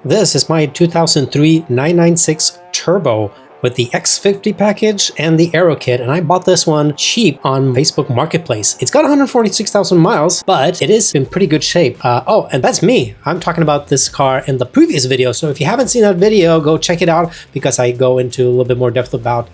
This is my 2003 996 Turbo with the X50 package and the Aero kit, and I bought this one cheap on Facebook Marketplace. It's got 146,000 miles, but it is in pretty good shape. Oh, and that's me. I'm talking about this car in the previous video, so if you haven't seen that video, go check it out because I go into a little bit more depth about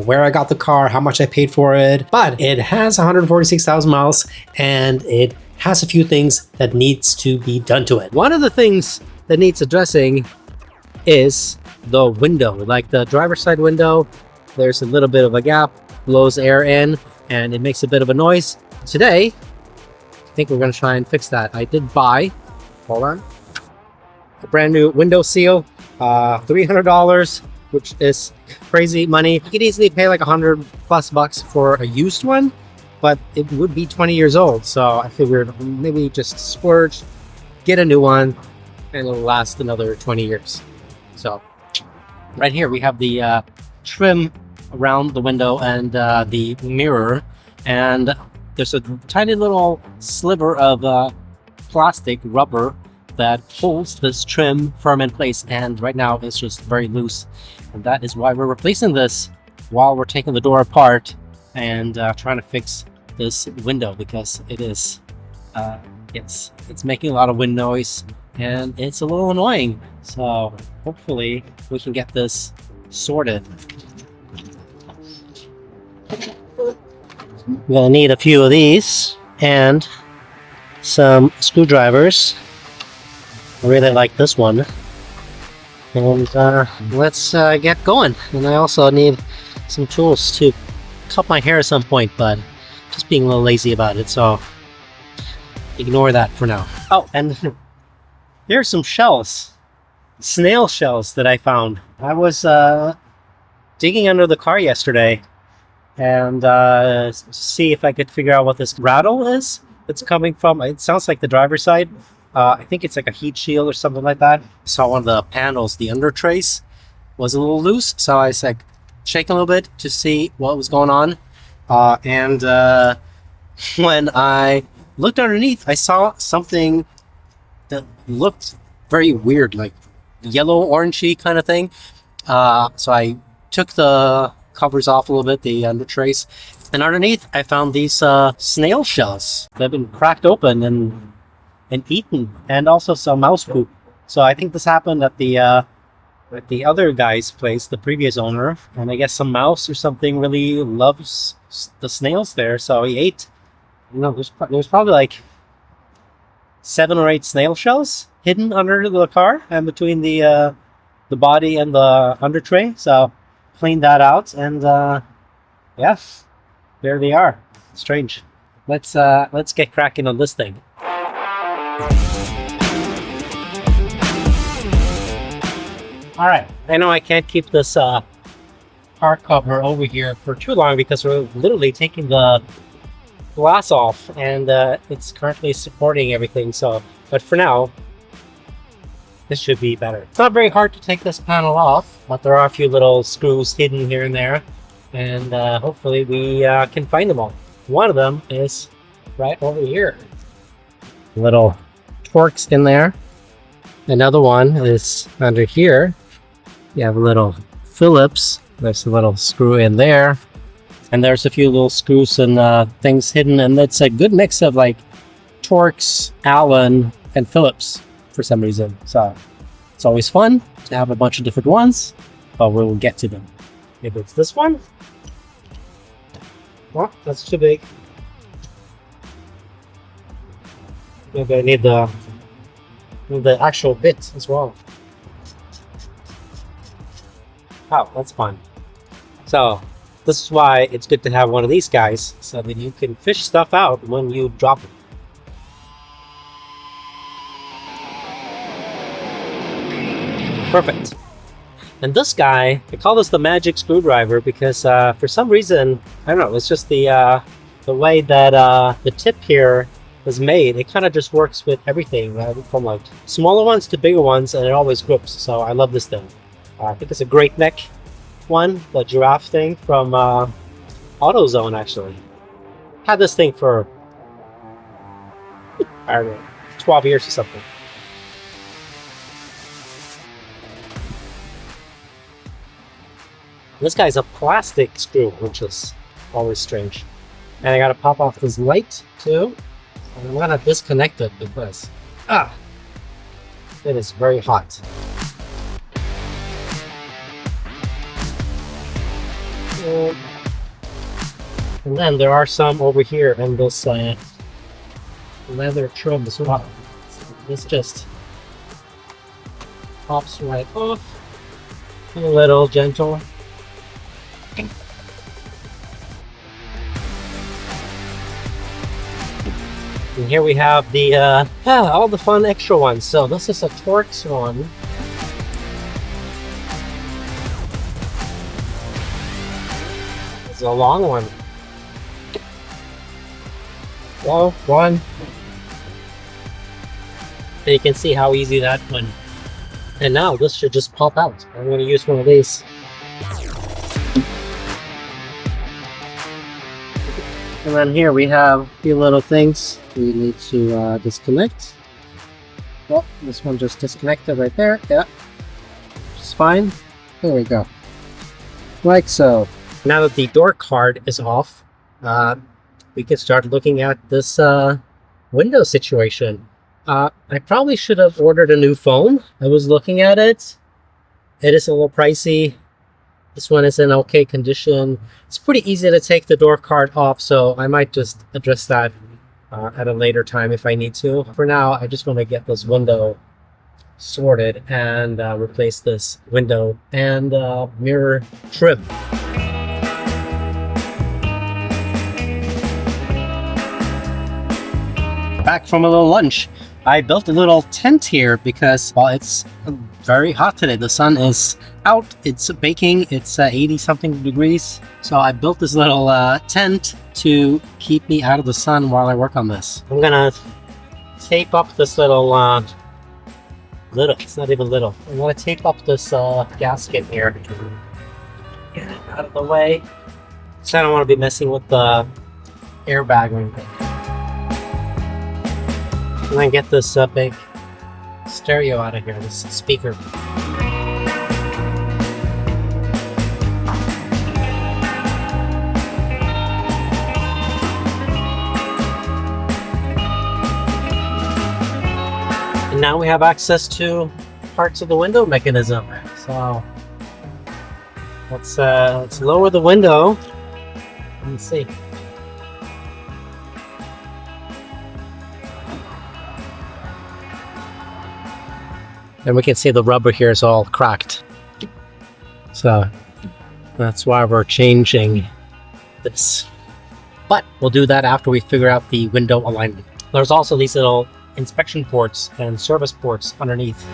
where I got the car, how much I paid for it. But it has 146,000 miles, and it has a few things that needs to be done to it. One of the things that needs addressing is the window. Like the driver's side window, there's a little bit of a gap, blows air in, and it makes a bit of a noise. Today, I think we're going to try and fix that. I did buy, hold on, a brand new window seal, $300, which is crazy money. You could easily pay like $100+ for a used one, but it would be 20 years old. So I figured maybe just splurge, get a new one, and it'll last another 20 years. So right here we have the trim around the window and the mirror, and there's a tiny little sliver of plastic rubber that holds this trim firm in place, and right now it's just very loose, and that is why we're replacing this while we're taking the door apart and trying to fix this window, because it is it's making a lot of wind noise and it's a little annoying. So hopefully we can get this sorted. We're gonna need a few of these and some screwdrivers. I really like this one. And let's get going. And I also need some tools to cut my hair at some point, but just being a little lazy about it, so ignore that for now. Oh, and here's some shells, snail shells that I found. I was digging under the car yesterday and see if I could figure out what this rattle is that's coming from. It sounds like the driver's side. I think it's like a heat shield or something like that. Saw one of the panels, the under trace, was a little loose, so I was like shaking a little bit to see what was going on. And when I looked underneath, I saw something that looked very weird, like yellow orangey kind of thing. So I took the covers off a little bit, the under trace, and underneath I found these snail shells that have been cracked open and eaten, and also some mouse poop. So I think this happened at the other guy's place, the previous owner, and I guess some mouse or something really loves the snails there, so he ate. You know, there's probably like 7 or 8 snail shells hidden under the car and between the body and the under tray. So cleaned that out, and yeah, there they are. Strange. Let's get cracking on this thing. All right, I know I can't keep this car cover over here for too long because we're literally taking the glass off, and it's currently supporting everything. So, but for now, this should be better. It's not very hard to take this panel off, but there are a few little screws hidden here and there, and hopefully we can find them all. One of them is right over here. Little Torx in there. Another one is under here. You have a little Phillips. There's a little screw in there. And there's a few little screws and things hidden. And it's a good mix of like Torx, Allen, and Phillips for some reason. So it's always fun to have a bunch of different ones, but we'll get to them. If it's this one. Oh, that's too big. Maybe I need the actual bit as well. Oh, that's fun. So this is why it's good to have one of these guys, so that you can fish stuff out when you drop it. Perfect. And this guy, I call this the magic screwdriver because for some reason, I don't know, it's just the way that the tip here was made. It kind of just works with everything, from like smaller ones to bigger ones, and it always grips. So I love this thing. I think it's a great neck one, the giraffe thing from AutoZone. Actually had this thing for, I don't know, 12 years or something. This guy's a plastic screw, which is always strange. And I gotta pop off this light too. And I'm gonna disconnect it because it is very hot. And then there are some over here in this leather trim as well. So this just pops right off. A little gentle. And here we have the all the fun extra ones. So this is a Torx one. It's a long one. Well, one. And you can see how easy that went. And now this should just pop out. I'm going to use one of these. And then here we have a few little things we need to disconnect. Well, this one just disconnected right there. Yeah, it's fine. There we go. Like so. Now that the door card is off, we can start looking at this window situation. I probably should have ordered a new phone. I was looking at it. It is a little pricey. This one is in okay condition. It's pretty easy to take the door card off, so I might just address that at a later time if I need to. For now, I just want to get this window sorted and replace this window and mirror trim. Back from a little lunch. I built a little tent here because, well, it's very hot today. The sun is out, it's baking, it's 80 something degrees. So I built this little tent to keep me out of the sun while I work on this. I'm gonna tape up this little, it's not even little. I'm gonna tape up this gasket here. Get it out of the way. So I don't want to be messing with the airbag or anything. And then get this big stereo out of here, this speaker. And now we have access to parts of the window mechanism. So let's lower the window. Let me see. And we can see the rubber here is all cracked. So that's why we're changing this. But we'll do that after we figure out the window alignment. There's also these little inspection ports and service ports underneath.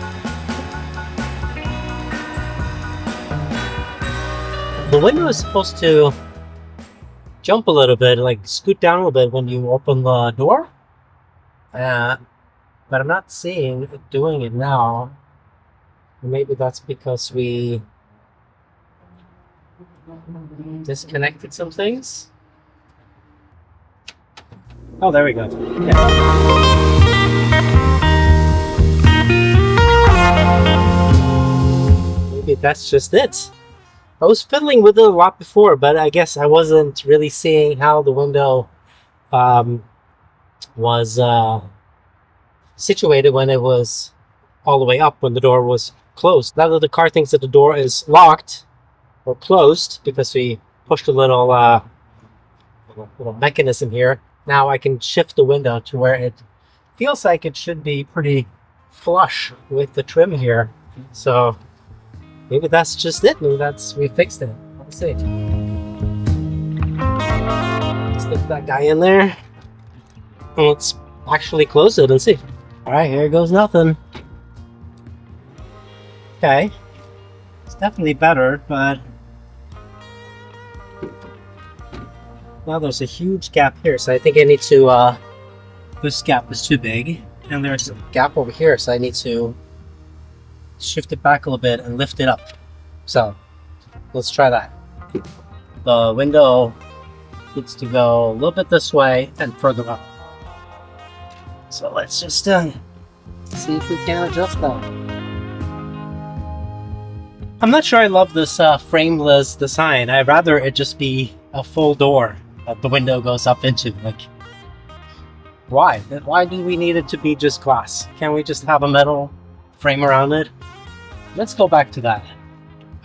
The window is supposed to jump a little bit, like scoot down a little bit when you open the door. But I'm not seeing it doing it now. Maybe that's because we disconnected some things. Oh, there we go. Yeah. Maybe that's just it. I was fiddling with it a lot before, but I guess I wasn't really seeing how the window was situated when it was all the way up when the door was closed. Now that the car thinks that the door is locked or closed because we pushed a little mechanism here, now I can shift the window to where it feels like it should be pretty flush with the trim here. So maybe that's just it. Maybe we fixed it. Let's see. Stick that guy in there. And let's actually close it and see. Alright, here goes nothing. Okay. It's definitely better, but now there's a huge gap here, so I think I need to this gap is too big. And there's a gap over here, so I need to shift it back a little bit and lift it up. So let's try that. The window needs to go a little bit this way and further up. So let's just see if we can adjust that. I'm not sure I love this frameless design. I'd rather it just be a full door that the window goes up into. Like, why? Why do we need it to be just glass? Can't we just have a metal frame around it? Let's go back to that.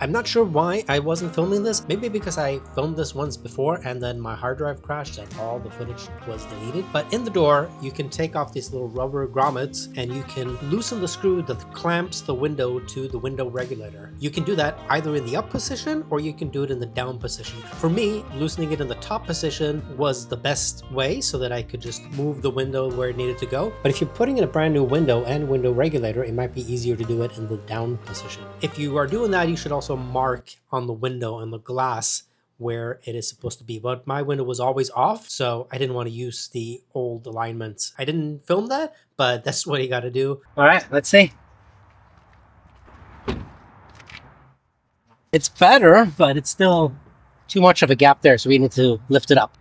I'm not sure why I wasn't filming this. Maybe because I filmed this once before and then my hard drive crashed and all the footage was deleted. But in the door, you can take off these little rubber grommets and you can loosen the screw that clamps the window to the window regulator. You can do that either in the up position or you can do it in the down position. For me, loosening it in the top position was the best way so that I could just move the window where it needed to go. But if you're putting in a brand new window and window regulator, it might be easier to do it in the down position. If you are doing that, you should also mark on the window and the glass where it is supposed to be. But my window was always off, so I didn't want to use the old alignments. I didn't film that, but that's what you got to do. All right, let's see. It's better, but it's still too much of a gap there, so we need to lift it up.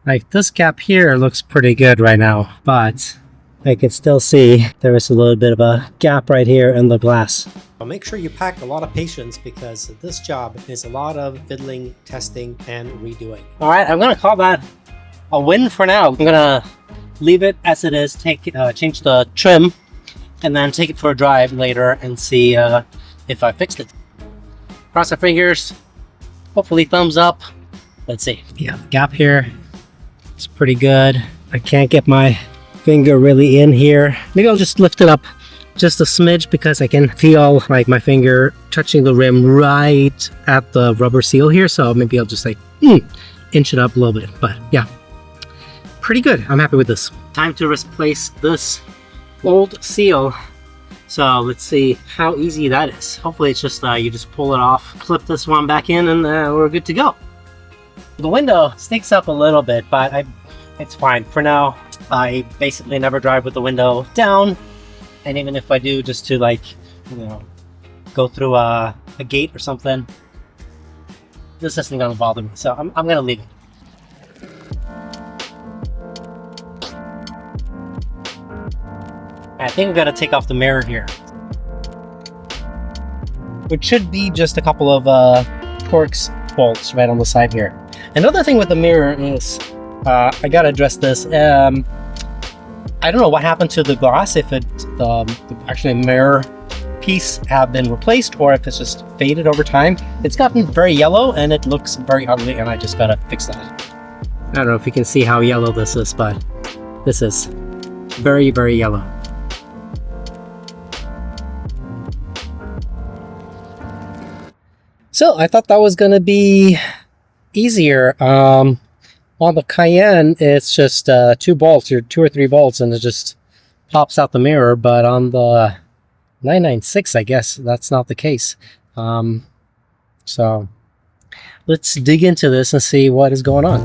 Like, this gap here looks pretty good right now, but I can still see there is a little bit of a gap right here in the glass. Make sure you pack a lot of patience because this job is a lot of fiddling, testing, and redoing. All right, I'm gonna call that a win for now. I'm gonna leave it as it is, change the trim, and then take it for a drive later and see if I fixed it. Cross our fingers, hopefully thumbs up. Let's see. Yeah, the gap here is pretty good. I can't get my finger really in here. Maybe I'll just lift it up just a smidge because I can feel like my finger touching the rim right at the rubber seal here. So maybe I'll just like inch it up a little bit. But yeah, pretty good. I'm happy with this. Time to replace this old seal. So let's see how easy that is. Hopefully it's just you just pull it off, clip this one back in, and we're good to go. The window sticks up a little bit, but it's fine. For now, I basically never drive with the window down. And even if I do, just to like, you know, go through a gate or something, this isn't gonna bother me. So I'm gonna leave it. I think I'm gonna take off the mirror here, which should be just a couple of Torx bolts right on the side here. Another thing with the mirror is, I gotta address this. I don't know what happened to the glass, if it actually mirror piece have been replaced or if it's just faded over time. It's gotten very yellow and it looks very ugly, and I just gotta fix that. I don't know if you can see how yellow this is, but this is very, very yellow. So I thought that was gonna be easier. On the Cayenne, it's just 2 bolts, or 2 or 3 bolts, and it just pops out the mirror. But on the 996, I guess that's not the case. So let's dig into this and see what is going on.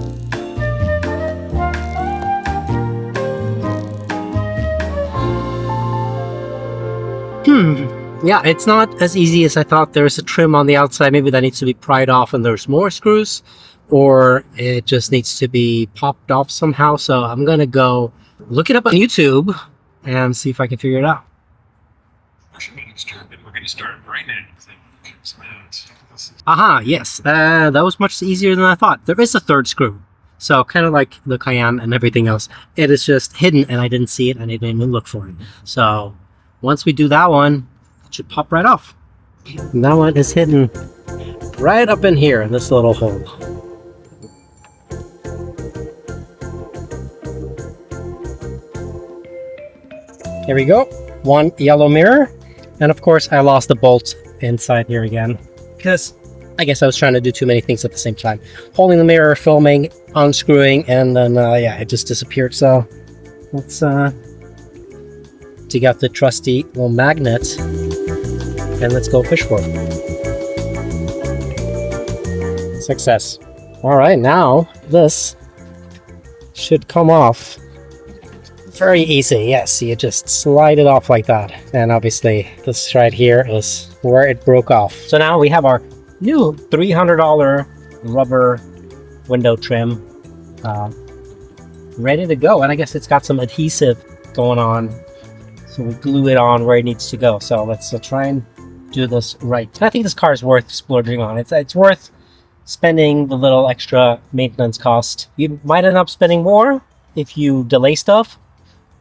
Yeah, it's not as easy as I thought. There's a trim on the outside. Maybe that needs to be pried off and there's more screws, or it just needs to be popped off somehow. So I'm gonna go look it up on YouTube and see if I can figure it out. We're gonna start right now. Aha, yes, that was much easier than I thought. There is a 3rd screw, so kind of like the Cayenne and everything else, it is just hidden and I didn't see it and I didn't even look for it. So once we do that one, it should pop right off. And that one is hidden right up in here in this little hole. Here we go, 1 yellow mirror, and of course I lost the bolt inside here again because I guess I was trying to do too many things at the same time. Holding the mirror, filming, unscrewing, and then yeah, it just disappeared. So let's dig out the trusty little magnet and let's go fish for it. Success. All right, now this should come off. Very easy, yes, you just slide it off like that. And obviously this right here is where it broke off. So now we have our new $300 rubber window trim ready to go. And I guess it's got some adhesive going on, so we glue it on where it needs to go. So let's try and do this right. And I think this car is worth splurging on. It's worth spending the little extra maintenance cost. You might end up spending more if you delay stuff,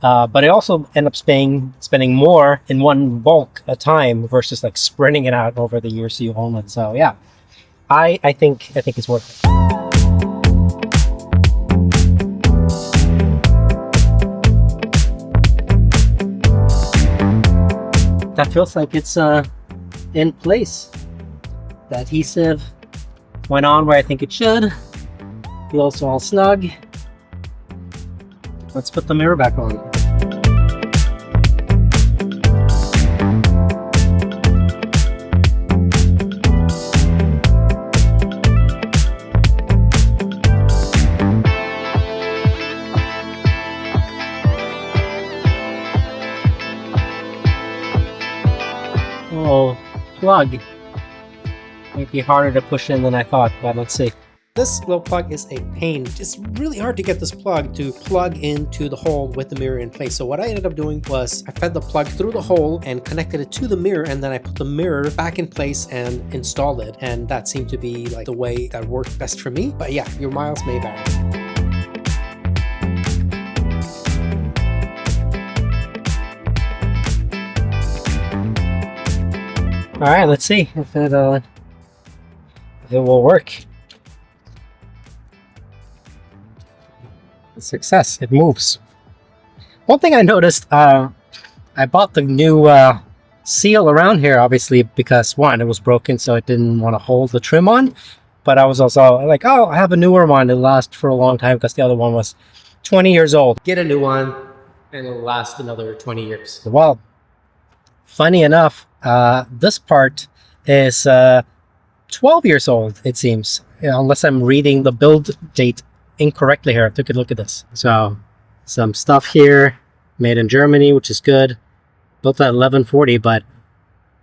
but I also end up spending more in one bulk at a time versus like spreading it out over the years you own it. So yeah, I think it's worth it. That feels like it's in place. The adhesive went on where I think it should. Feels all snug. Let's put the mirror back on. Plug might be harder to push in than I thought, but let's see. This little plug is a pain. It's really hard to get this plug to plug into the hole with the mirror in place. So what I ended up doing was I fed the plug through the hole and connected it to the mirror, and then I put the mirror back in place and installed it. And that seemed to be like the way that worked best for me. But yeah, your miles may vary. All right, let's see if it will work. Success, it moves. One thing I noticed, I bought the new seal around here, obviously, because one, it was broken, so it didn't want to hold the trim on. But I was also like, oh, I have a newer one. It'll last for a long time because the other one was 20 years old. Get a new one, and it'll last another 20 years. Well, funny enough, this part is 12 years old, it seems, unless I'm reading the build date incorrectly here. I took a look at this. So some stuff here made in Germany, which is good. Built at 1140, but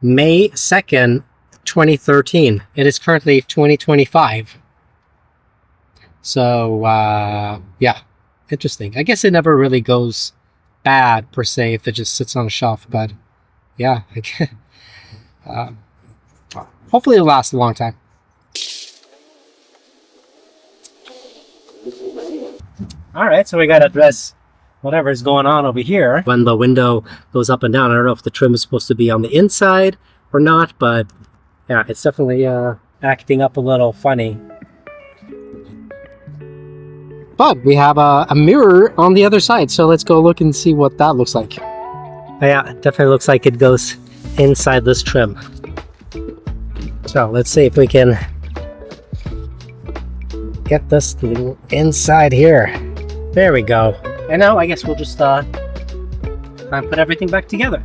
May 2nd, 2013. It is currently 2025. So yeah, interesting. I guess it never really goes bad per se if it just sits on a shelf, but yeah, hopefully it'll last a long time. All right, so we got to address whatever's going on over here. When the window goes up and down, I don't know if the trim is supposed to be on the inside or not, but yeah, it's definitely acting up a little funny. But we have a mirror on the other side, so let's go look and see what that looks like. Yeah, it definitely looks like it goes inside this trim. So let's see if we can get this thing inside here. There we go. And now I guess we'll just try and put everything back together.